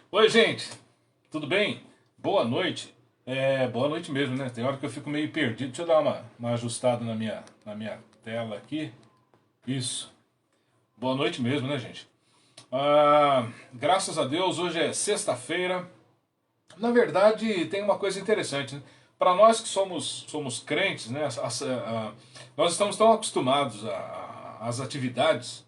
Oi, gente, tudo bem? Boa noite. Boa noite mesmo, né? Tem hora que eu fico meio perdido. Deixa eu dar uma ajustada na minha tela aqui. Isso. Boa noite mesmo, né, gente? Graças a Deus, hoje é sexta-feira. Na verdade, tem uma coisa interessante, né? Para nós que somos crentes, né? Nós estamos tão acostumados às atividades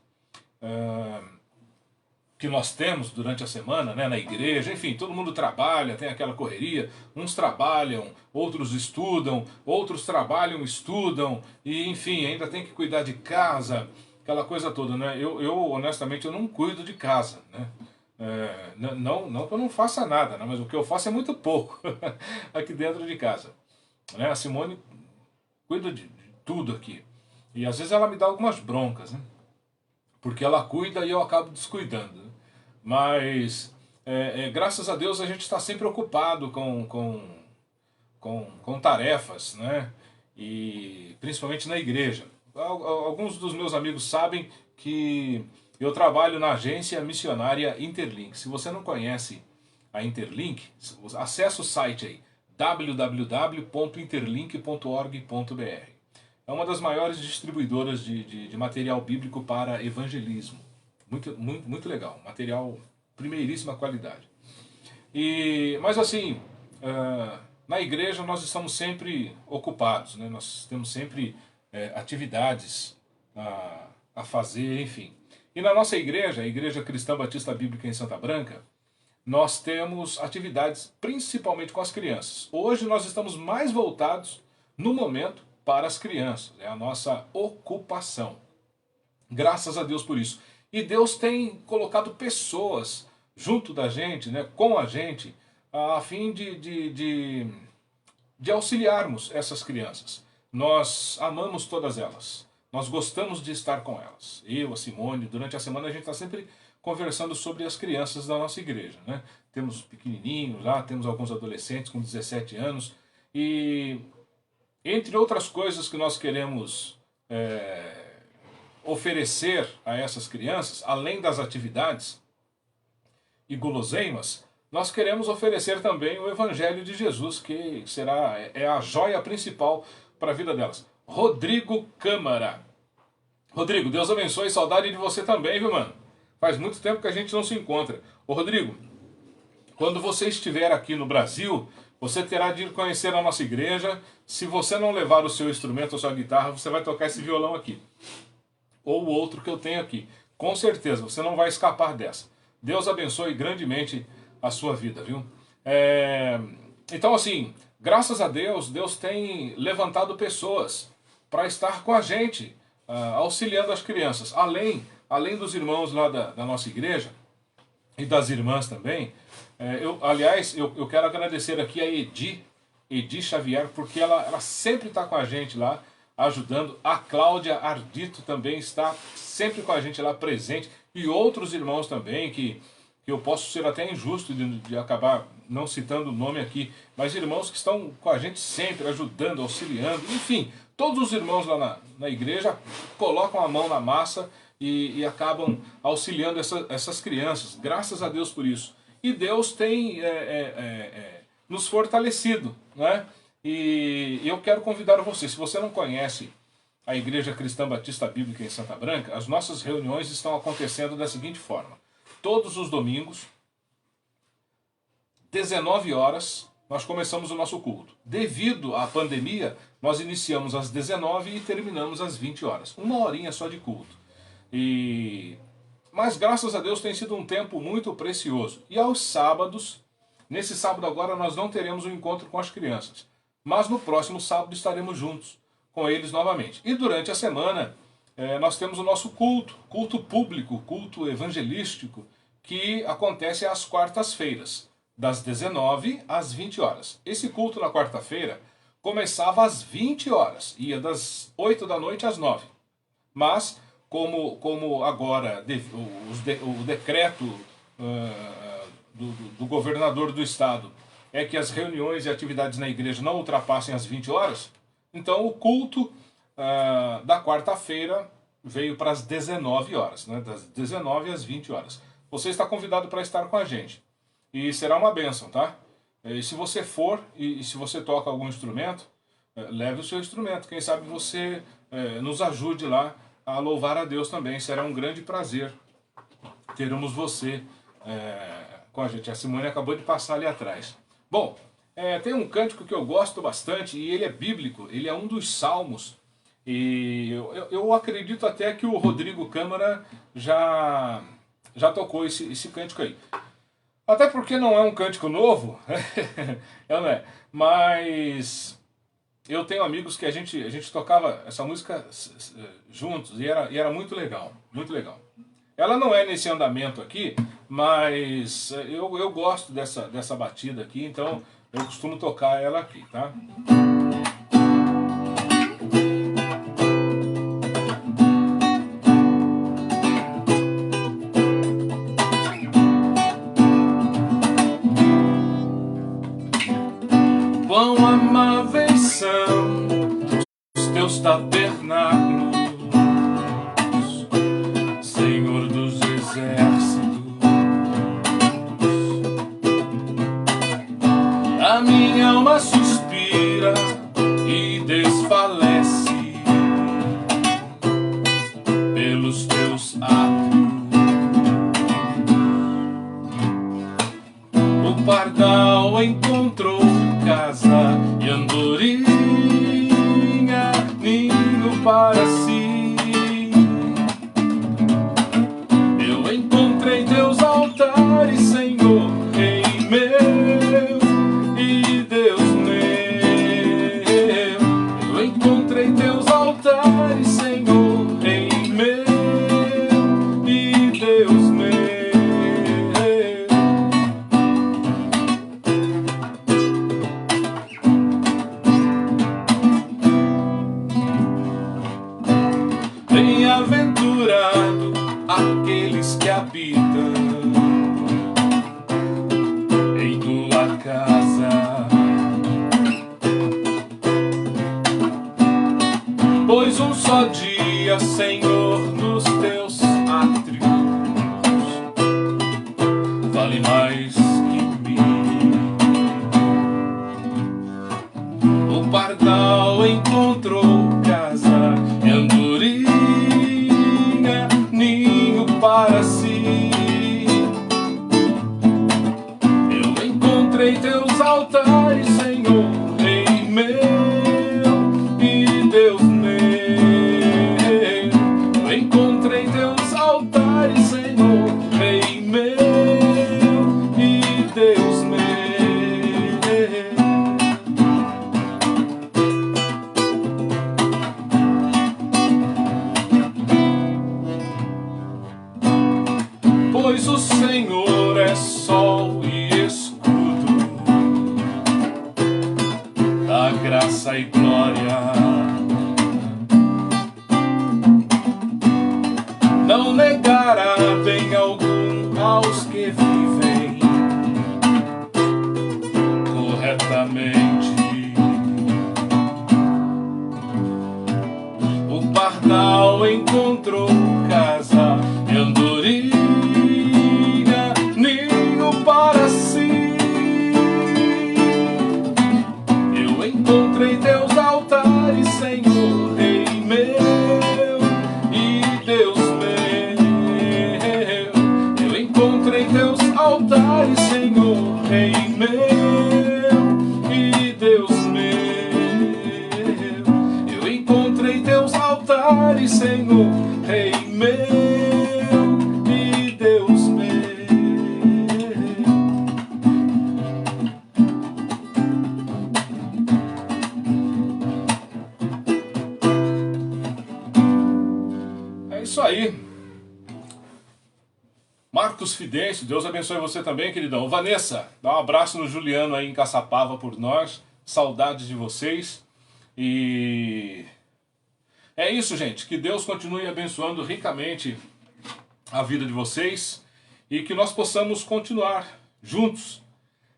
que nós temos durante a semana, né, na igreja, enfim, todo mundo trabalha, tem aquela correria, uns trabalham, outros estudam, outros trabalham, estudam, e enfim, ainda tem que cuidar de casa, aquela coisa toda, né? Honestamente, eu não cuido de casa, né? Não que eu não faça nada, né? Mas o que eu faço é muito pouco aqui dentro de casa, né? A Simone cuida de tudo aqui, e às vezes ela me dá algumas broncas, né? Porque ela cuida e eu acabo descuidando, né? Mas, graças a Deus, a gente está sempre ocupado com tarefas, né? E principalmente na igreja. Alguns dos meus amigos sabem que eu trabalho na agência missionária Interlink. Se você não conhece a Interlink, acesse o site aí, www.interlink.org.br. É uma das maiores distribuidoras de material bíblico para evangelismo. Muito legal. Material primeiríssima qualidade. Mas assim, na igreja nós estamos sempre ocupados, né? Nós temos sempre atividades a fazer, enfim. E na nossa igreja, a Igreja Cristã Batista Bíblica em Santa Branca, nós temos atividades principalmente com as crianças. Hoje nós estamos mais voltados, no momento, para as crianças. É a nossa ocupação. Graças a Deus por isso. E Deus tem colocado pessoas junto da gente, né, com a gente, a fim de auxiliarmos essas crianças. Nós amamos todas elas. Nós gostamos de estar com elas. Eu, a Simone, durante a semana a gente está sempre conversando sobre as crianças da nossa igreja, né? Temos pequenininhos lá, temos alguns adolescentes com 17 anos. E entre outras coisas que nós queremos oferecer a essas crianças, além das atividades e guloseimas, nós queremos oferecer também o Evangelho de Jesus, que é a joia principal para a vida delas. Rodrigo Câmara. Rodrigo, Deus abençoe, saudade de você também, viu, mano? Faz muito tempo que a gente não se encontra. Ô, Rodrigo, quando você estiver aqui no Brasil, você terá de ir conhecer a nossa igreja. Se você não levar o seu instrumento, a sua guitarra, você vai tocar esse violão aqui. Ou o outro que eu tenho aqui. Com certeza, você não vai escapar dessa. Deus abençoe grandemente a sua vida, viu? Então, assim, graças a Deus, Deus tem levantado pessoas para estar com a gente, auxiliando as crianças. Além dos irmãos lá da nossa igreja, e das irmãs também. Aliás, eu quero agradecer aqui a Edi Xavier, porque ela sempre está com a gente lá, ajudando. A Cláudia Ardito também está sempre com a gente lá presente. E outros irmãos também, que eu posso ser até injusto de acabar não citando o nome aqui, mas irmãos que estão com a gente sempre, ajudando, auxiliando, enfim, todos os irmãos lá na igreja colocam a mão na massa e acabam auxiliando essas crianças. Graças a Deus por isso. E Deus tem nos fortalecido, né? E eu quero convidar você, se você não conhece a Igreja Cristã Batista Bíblica em Santa Branca, as nossas reuniões estão acontecendo da seguinte forma. Todos os domingos, 19 horas, nós começamos o nosso culto. Devido à pandemia, nós iniciamos às 19 e terminamos às 20 horas. Uma horinha só de culto. Mas graças a Deus tem sido um tempo muito precioso. E aos sábados, nesse sábado agora nós não teremos um encontro com as crianças. Mas no próximo sábado estaremos juntos com eles novamente. E durante a semana nós temos o nosso culto público, culto evangelístico, que acontece às quartas-feiras, das 19 às 20 horas. Esse culto na quarta-feira começava às 20 horas, ia das 8 da noite às 9. Mas, como agora o decreto do governador do estado é que as reuniões e atividades na igreja não ultrapassem as 20 horas, então o culto da quarta-feira veio para as 19 horas, né? Das 19 às 20 horas. Você está convidado para estar com a gente. e será uma bênção, tá? E se você for e se você toca algum instrumento, leve o seu instrumento. Quem sabe você nos ajude lá a louvar a Deus também. Será um grande prazer termos você com a gente. A Simone acabou de passar ali atrás. Bom, tem um cântico que eu gosto bastante e ele é bíblico. Ele é um dos salmos. E eu acredito até que o Rodrigo Câmara já tocou esse cântico aí. Até porque não é um cântico novo, não é? Mas eu tenho amigos que a gente tocava essa música juntos e era muito legal, muito legal. Ela não é nesse andamento aqui, mas eu gosto dessa batida aqui, então eu costumo tocar ela aqui, tá? Quão amáveis são os teus tabernáculos, Senhor dos exércitos. A minha alma suspira e desfalece pelos teus atos. O pardal encontrou casa e andorinha, ninho para si. Eu encontrei teus altares, Senhor, Rei meu e Deus meu. Eu encontrei teus altares, Senhor, Rei meu e Deus meu. Bem-aventurado aqueles que habitam em tua casa, pois um só dia, Senhor, nos teus átrios vale mais que mil. O pardal encontrou casa e andorinha, ninho para si. Eu encontrei teus altares, Senhor, Rei meu e Deus meu. Eu encontrei teus altares, Senhor, Rei meu e Deus meu. Pois o Senhor é sol e escudo da graça e glória. Não negará bem algum aos que vivem corretamente. O pardal encontrou casa e andorinha, ninho para si. Eu encontrei teus altares, Senhor, Rei meu e Deus meu. Eu encontrei teus altares, Senhor, Rei meu e Deus meu. Eu encontrei teus altares, Senhor, Rei meu e Deus meu. É isso aí. Marcos Fidêncio, Deus abençoe você também, queridão. Vanessa, dá um abraço no Juliano aí em Caçapava por nós. Saudades de vocês. E é isso, gente. Que Deus continue abençoando ricamente a vida de vocês e que nós possamos continuar juntos,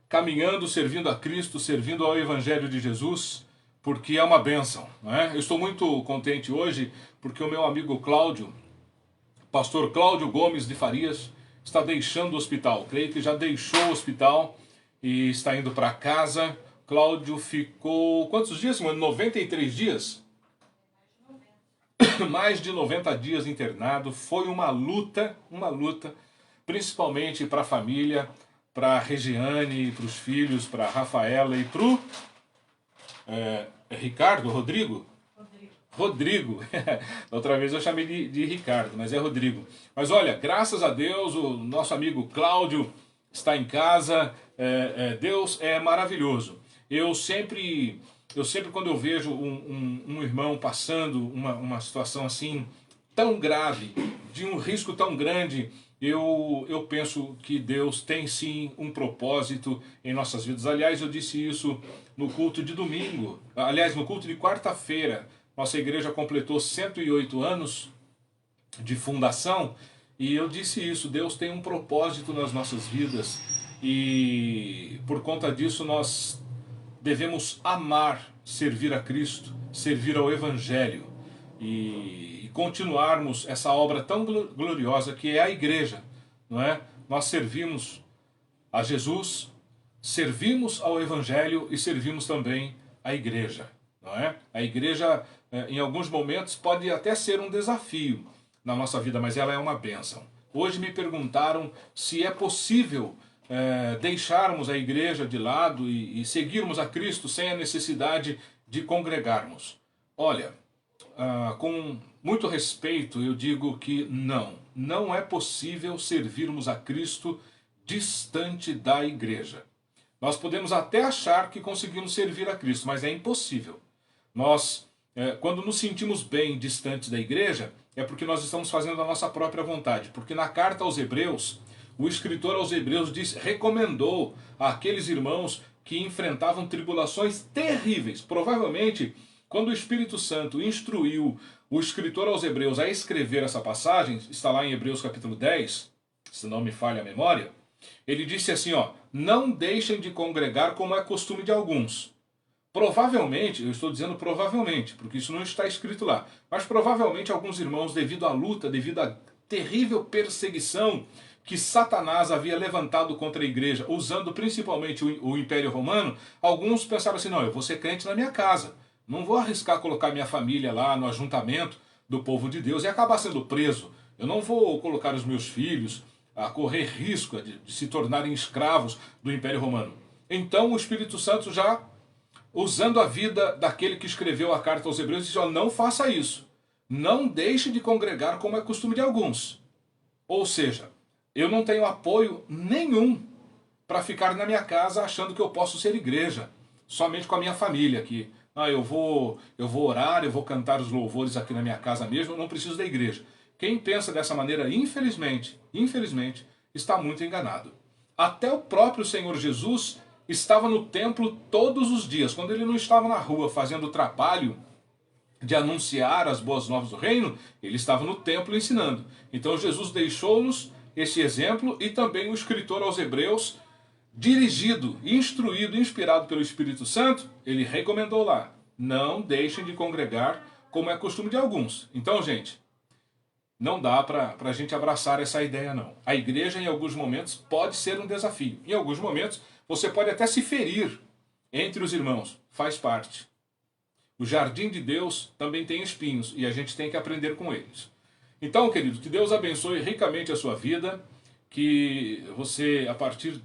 caminhando, servindo a Cristo, servindo ao Evangelho de Jesus, porque é uma bênção, não é? Eu estou muito contente hoje porque o meu amigo Cláudio, pastor Cláudio Gomes de Farias, está deixando o hospital. Creio que já deixou o hospital e está indo para casa. Cláudio ficou quantos dias, mano? 93 dias? Mais de 90 dias internado. Foi uma luta, principalmente para a família, para a Regiane, para os filhos, para a Rafaela e para o Rodrigo. Outra vez eu chamei de Ricardo, mas é Rodrigo. Mas olha, graças a Deus, o nosso amigo Cláudio está em casa. Deus é maravilhoso. Eu sempre quando eu vejo um irmão passando uma situação assim tão grave, de um risco tão grande, eu penso que Deus tem sim um propósito em nossas vidas. Aliás, eu disse isso no culto de domingo. Aliás, no culto de quarta-feira. Nossa igreja completou 108 anos de fundação e eu disse isso, Deus tem um propósito nas nossas vidas e por conta disso nós devemos amar, servir a Cristo, servir ao Evangelho e continuarmos essa obra tão gloriosa que é a igreja, não é? Nós servimos a Jesus, servimos ao Evangelho e servimos também a igreja. Não é? A igreja, em alguns momentos, pode até ser um desafio na nossa vida, mas ela é uma bênção. Hoje me perguntaram se é possível deixarmos a igreja de lado e seguirmos a Cristo sem a necessidade de congregarmos. Olha, com muito respeito eu digo que não é possível servirmos a Cristo distante da igreja. Nós podemos até achar que conseguimos servir a Cristo, mas é impossível. Nós, quando nos sentimos bem distantes da igreja, é porque nós estamos fazendo a nossa própria vontade. Porque na carta aos Hebreus, o escritor aos Hebreus recomendou àqueles irmãos que enfrentavam tribulações terríveis. Provavelmente, quando o Espírito Santo instruiu o escritor aos Hebreus a escrever essa passagem, está lá em Hebreus capítulo 10, se não me falha a memória, ele disse assim, não deixem de congregar como é costume de alguns. Provavelmente, eu estou dizendo provavelmente, porque isso não está escrito lá, mas provavelmente alguns irmãos, devido à luta, devido à terrível perseguição que Satanás havia levantado contra a igreja, usando principalmente o Império Romano, alguns pensaram assim, não, eu vou ser crente na minha casa, não vou arriscar colocar minha família lá no ajuntamento do povo de Deus e acabar sendo preso, eu não vou colocar os meus filhos a correr risco de se tornarem escravos do Império Romano. Então o Espírito Santo já, usando a vida daquele que escreveu a carta aos Hebreus, disse, não faça isso. Não deixe de congregar como é costume de alguns. Ou seja, eu não tenho apoio nenhum para ficar na minha casa achando que eu posso ser igreja, somente com a minha família aqui. Eu vou orar, eu vou cantar os louvores aqui na minha casa mesmo, eu não preciso da igreja. Quem pensa dessa maneira, infelizmente, está muito enganado. Até o próprio Senhor Jesus estava no templo todos os dias. Quando ele não estava na rua fazendo o trabalho de anunciar as boas novas do reino, ele estava no templo ensinando. Então Jesus deixou-nos esse exemplo e também o escritor aos Hebreus, dirigido, instruído, inspirado pelo Espírito Santo, ele recomendou lá, não deixem de congregar como é costume de alguns. Então, gente, não dá para a gente abraçar essa ideia, não. A igreja, em alguns momentos, pode ser um desafio. Em alguns momentos, você pode até se ferir entre os irmãos. Faz parte. O jardim de Deus também tem espinhos e a gente tem que aprender com eles. Então, querido, que Deus abençoe ricamente a sua vida, que você, a partir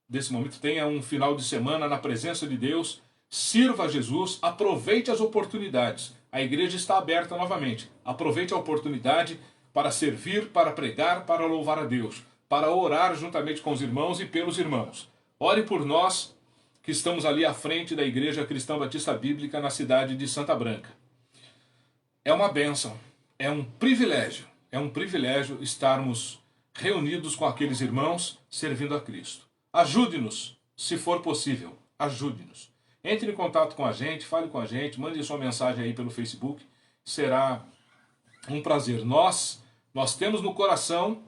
desse momento, tenha um final de semana na presença de Deus, sirva a Jesus, aproveite as oportunidades. A igreja está aberta novamente. Aproveite a oportunidade para servir, para pregar, para louvar a Deus, para orar juntamente com os irmãos e pelos irmãos. Ore por nós que estamos ali à frente da Igreja Cristã Batista Bíblica na cidade de Santa Branca. É uma bênção, é um privilégio estarmos reunidos com aqueles irmãos servindo a Cristo. Ajude-nos, se for possível, ajude-nos. Entre em contato com a gente, fale com a gente, mande sua mensagem aí pelo Facebook, será um prazer. Nós temos no coração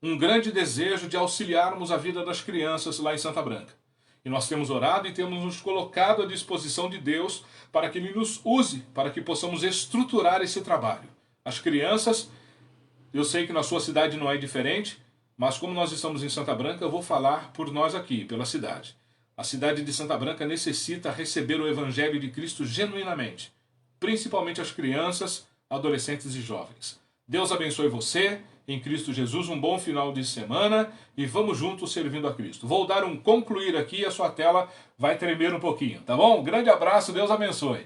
um grande desejo de auxiliarmos a vida das crianças lá em Santa Branca. E nós temos orado e temos nos colocado à disposição de Deus para que Ele nos use, para que possamos estruturar esse trabalho. As crianças, eu sei que na sua cidade não é diferente, mas como nós estamos em Santa Branca, eu vou falar por nós aqui, pela cidade. A cidade de Santa Branca necessita receber o Evangelho de Cristo genuinamente, principalmente as crianças, adolescentes e jovens. Deus abençoe você, em Cristo Jesus, um bom final de semana e vamos juntos servindo a Cristo. Vou dar um concluir aqui e a sua tela vai tremer um pouquinho, tá bom? Grande abraço, Deus abençoe.